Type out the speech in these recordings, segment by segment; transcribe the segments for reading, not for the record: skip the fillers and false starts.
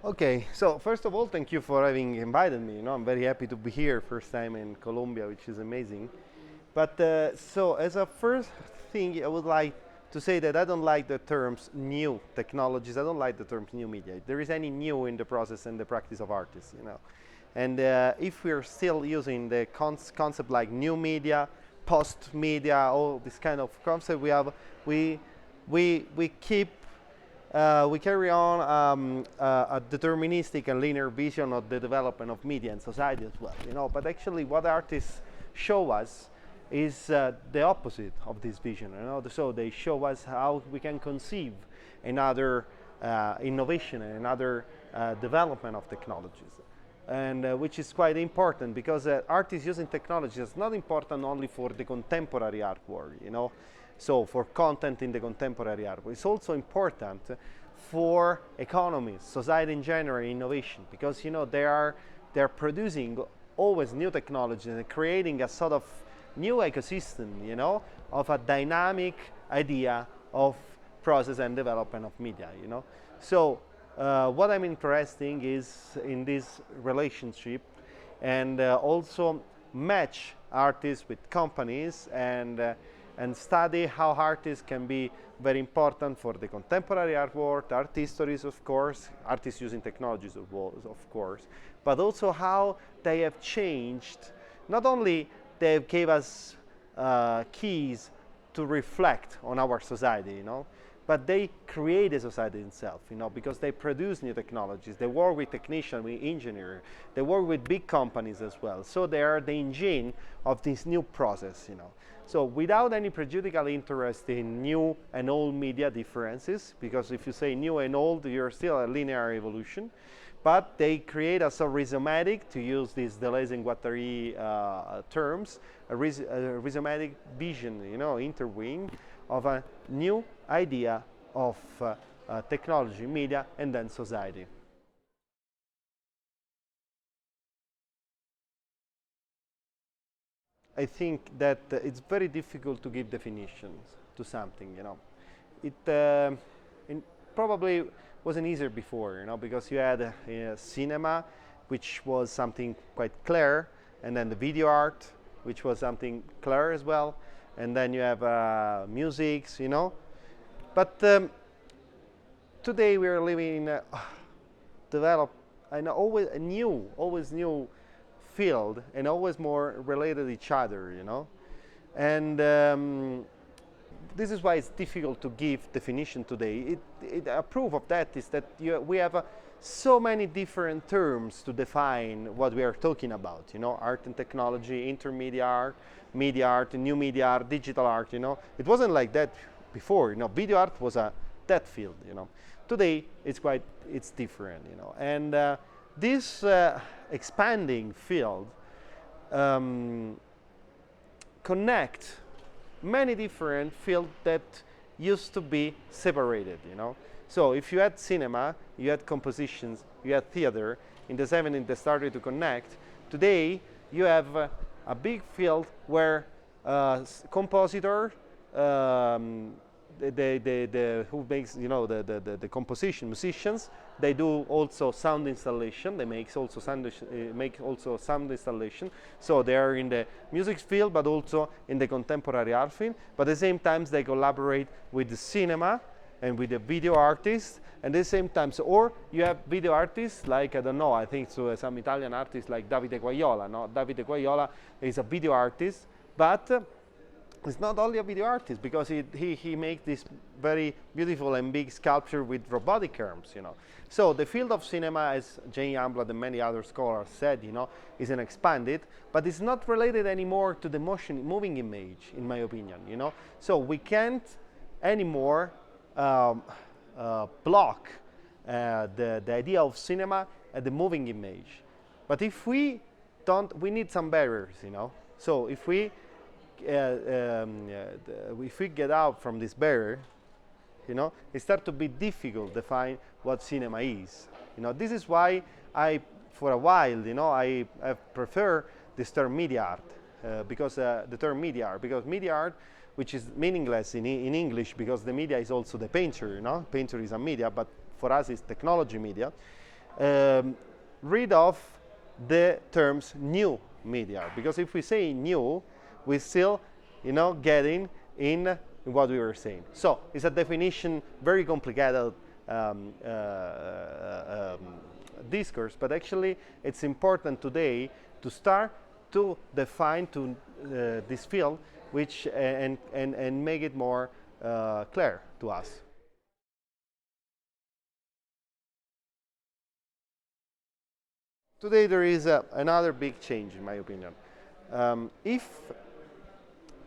Okay, so first of all, thank you for having invited me. I'm very happy to be here, first time in Colombia, which is amazing. But so, as a first thing, I would like to say that I don't like the terms new technologies. I don't like the terms new media. There is any new in the process and the practice of artists. And if we're still using the concept like new media, post media, all this kind of concept, we keep we carry on a deterministic and linear vision of the development of media and society as well. But actually, what artists show us is the opposite of this vision. So they show us how we can conceive another innovation and another development of technologies, and which is quite important because art is using technology is not important only for the contemporary artwork. So for content in the contemporary art, it's also important for economies, society in general, innovation, because they're producing always new technologies and creating a sort of new ecosystem, of a dynamic idea of process and development of media. So what I'm interested is in this relationship and also match artists with companies and study how artists can be very important for the contemporary art world, art histories, of course, artists using technologies, of course, but also how they have changed. Not only they gave us keys to reflect on our society, but they create a society itself, because they produce new technologies. They work with technicians, with engineers. They work with big companies as well. So they are the engine of this new process, So without any prejudicial interest in new and old media differences, because if you say new and old, you're still a linear evolution, but they create a sort of rhizomatic, to use these Deleuze and Guattari terms, a rhizomatic vision, interwing of a new idea of technology, media, and then society. I think that it's very difficult to give definitions to something. It probably wasn't easier before, because you had cinema, which was something quite clear, and then the video art, which was something clear as well, and then you have music, But today we are living in develop and always new field, and always more related to each other, And this is why it's difficult to give definition today. A proof of that is that we have so many different terms to define what we are talking about. Art and technology, intermedia art, media art, new media art, digital art. It wasn't like that before. Video art was a dead field. Today it's different. And this expanding field connect many different fields that used to be separated. So if you had cinema, you had compositions, you had theater. In the 70s, they started to connect. Today, you have a big field where compositor, who makes the composition, musicians, they do also sound installation. They make also sound installation. So they are in the music field, but also in the contemporary art field. But at the same time, they collaborate with the cinema and with the video artists. And at the same time, or you have video artists like, I don't know, I think so, some Italian artists like Davide Quagliola. Davide Quagliola is a video artist, but it's not only a video artist, because he makes this very beautiful and big sculpture with robotic arms. So the field of cinema, as Jane Youngblood and many other scholars said, is an expanded, but it's not related anymore to the moving image, in my opinion. So we can't anymore block the idea of cinema at the moving image. But if we need some barriers. So if we get out from this barrier, it starts to be difficult to define what cinema is. This is why for a while, I prefer this term media art, because the term media art, because media art, which is meaningless in English, because the media is also the painter. Painter is a media, but for us it's technology media. um, rid of the terms new media, because if we say new, we still, getting in what we were saying. So it's a definition, very complicated discourse, but actually it's important today to start to define this field, which and make it more clear to us. Today there is another big change, in my opinion. If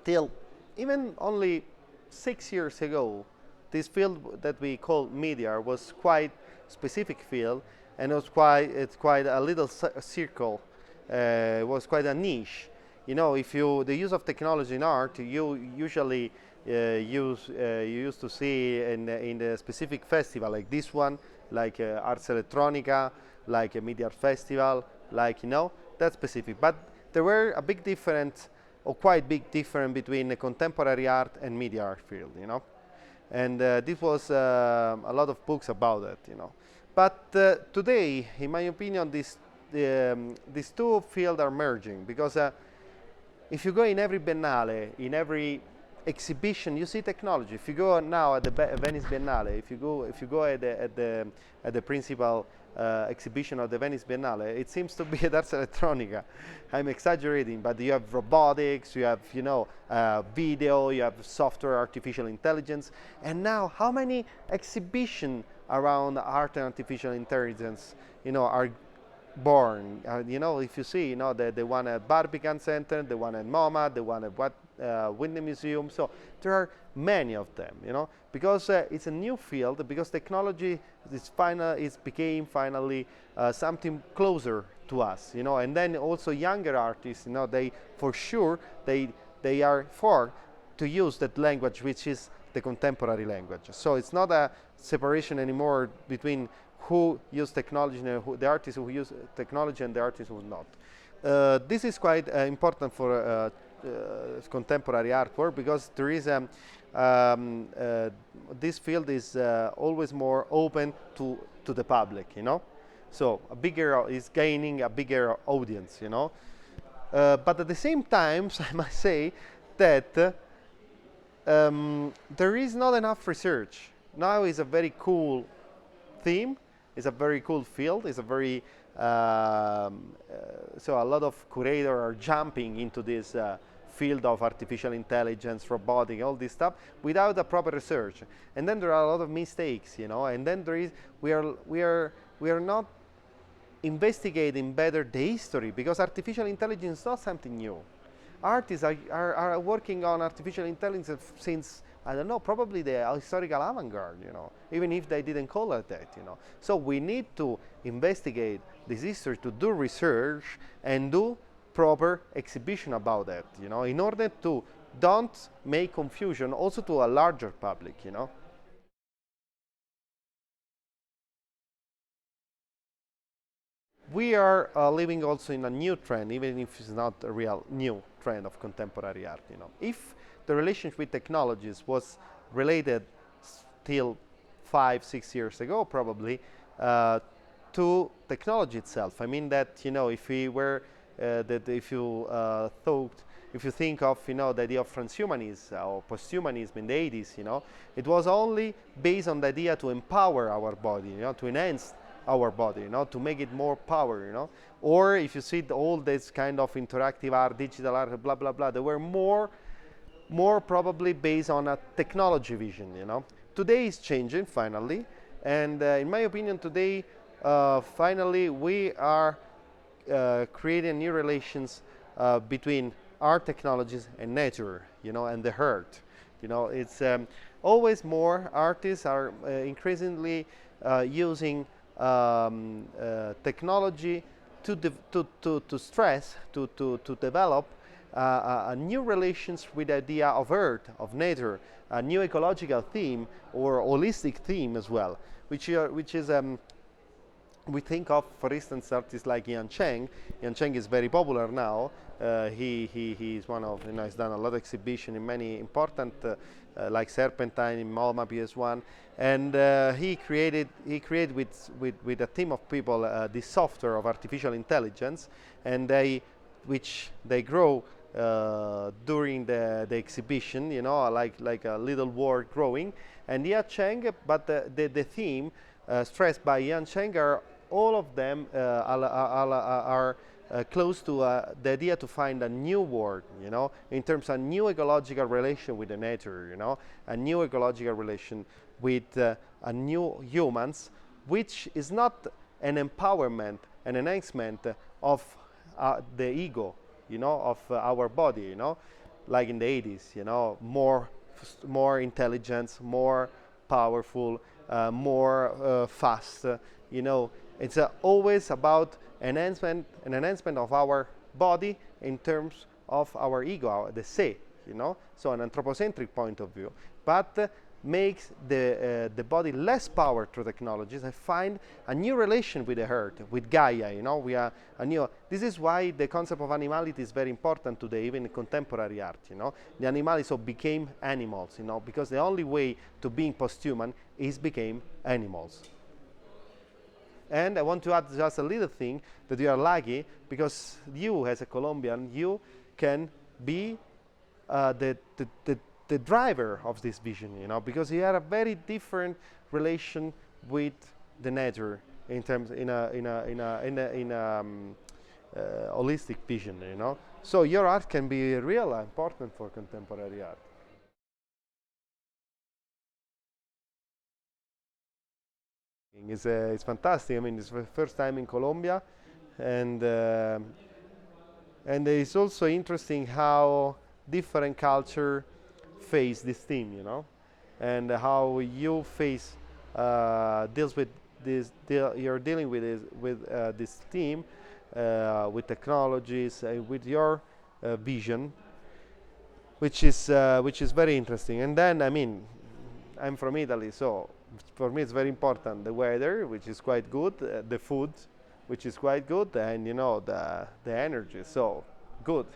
till even only 6 years ago, this field that we call media was quite specific field, and it's quite a little circle. It was quite a niche. If the use of technology in art, you usually you used to see in the specific festival like this one, like Arts Electronica, like a media festival, like that's specific. But there were a big difference, or quite big difference, between the contemporary art and media art field, and this was a lot of books about it, But today, in my opinion, these two fields are merging, because if you go in every Biennale, in every exhibition, you see technology. If you go now at the Venice Biennale, if you go at the principal exhibition of the Venice Biennale, it seems to be at Ars Electronica. I'm exaggerating, but you have robotics, you have video, you have software, artificial intelligence, and now how many exhibitions around art and artificial intelligence are born? If you see, the one at Barbican Center, the one at MoMA, the one at Whitney Museum. So there are many of them, because it's a new field, because technology became finally something closer to us, and then also younger artists, they for sure they are for to use that language, which is the contemporary language. So it's not a separation anymore between who use technology and the artists who use technology and the artists who not. This is quite important for contemporary artwork, because there is this field is always more open to the public, So is gaining a bigger audience, But at the same time, I must say that there is not enough research. Now is a very cool theme. It's a very cool field. It's a very so a lot of curators are jumping into this field of artificial intelligence, robotic, all this stuff without a proper research. And then there are a lot of mistakes, And then we are not investigating better the history, because artificial intelligence is not something new. Artists are working on artificial intelligence since, I don't know, probably the historical avant-garde, even if they didn't call it that, So we need to investigate this history, to do research and do proper exhibition about that, in order to don't make confusion also to a larger public, We are living also in a new trend, even if it's not a real new trend of contemporary art. If the relationship with technologies was related till 5-6 years ago, probably, to technology itself. I mean that if we were if you think of the idea of transhumanism or posthumanism in the 80s, it was only based on the idea to empower our body, to enhance our body, to make it more power, Or if you see all this kind of interactive art, digital art, blah blah blah, they were more probably based on a technology vision, Today is changing finally, and in my opinion, today finally we are creating new relations between art technologies and nature, and the earth. It's always more artists are increasingly using technology to develop a new relations with the idea of earth, of nature, a new ecological theme or holistic theme as well, which is we think of, for instance, artists like Yan Cheng. Yan Cheng is very popular now. He's one of, he's done a lot of exhibition in many important, like Serpentine in MoMA PS1, and he created with a team of people this software of artificial intelligence, and which they grow during the exhibition, like a little world growing. And Yan Cheng, but the theme stressed by Yan Cheng are all of them are close to the idea to find a new world, in terms of new ecological relation with the nature, a new ecological relation with a new humans, which is not an empowerment, an enhancement of the ego, of our body, like in the 80s, more intelligence, more powerful, more fast, It's always about an enhancement of our body in terms of our ego, the se, so an anthropocentric point of view, but makes the body less power through technologies and find a new relation with the earth, with Gaia, we are a new. This is why the concept of animality is very important today, even in contemporary art, The animals became animals, because the only way to being post-human is became animals. And I want to add just a little thing, that you are lucky because you, as a Colombian, you can be the driver of this vision, because you have a very different relation with the nature in terms in a holistic vision, So your art can be real important for contemporary art. It's fantastic. I mean, it's the first time in Colombia, and it's also interesting how different culture face this theme, and how you face deals with this. You're dealing with this theme, with technologies, with your vision, which is very interesting. And then, I mean, I'm from Italy, so for me it's very important the weather, which is quite good, the food, which is quite good, and the energy. So good.